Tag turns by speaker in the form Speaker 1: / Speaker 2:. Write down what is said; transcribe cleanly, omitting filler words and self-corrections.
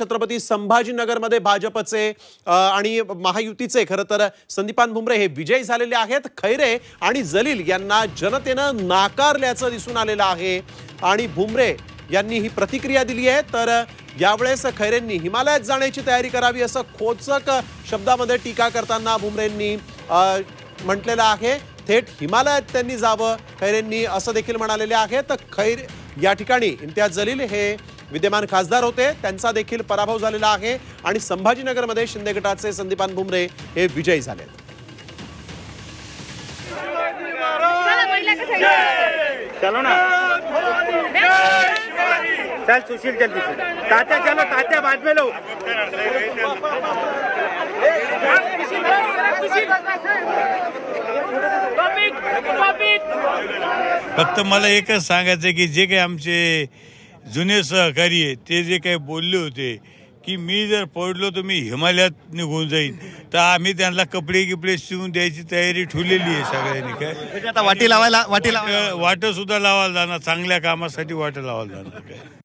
Speaker 1: छत्रपती संभाजीनगरमध्ये भाजपचे आणि महायुतीचे खरं तर संदीपान भुमरे हे विजयी झालेले आहेत। खैरे आणि जलील यांना जनतेनं नाकारल्याचं दिसून आलेलं आहे आणि भुमरे यांनी ही प्रतिक्रिया दिली आहे। तर यावेळेस खैरेंनी हिमालयात जाण्याची तयारी करावी असं खोचक शब्दामध्ये टीका करताना भुमरेंनी म्हटलेलं आहे। थेट हिमालयात त्यांनी जावं खैरेंनी असं देखील म्हणालेले आहे। तर खैर या ठिकाणी इम्तियाज जलील हे विद्यमान खासदार होते, त्यांचा देखील पराभव झालेला आहे आणि संभाजीनगरमध्ये शिंदे गटाचे संदीपान भुमरे हे विजयी झाले।
Speaker 2: चलो ना, चल सुशील जल्दी से, तात्या चलो, तात्या बाद में लो।
Speaker 3: फक्त मला एकच सांगायचं की जे काही आमचे जुने सहकारी आहे ते जे काही बोलले होते की मी जर पडलो तर मी हिमालयात निघून जाईन, तर आम्ही त्यांना कपडे शिवून द्यायची तयारी ठेवलेली आहे सगळ्यांनी। काय
Speaker 4: आता वाटी लावायला
Speaker 3: वाटं सुद्धा लावायला जाणार, चांगल्या कामासाठी वाटं लावायला जाणार काय।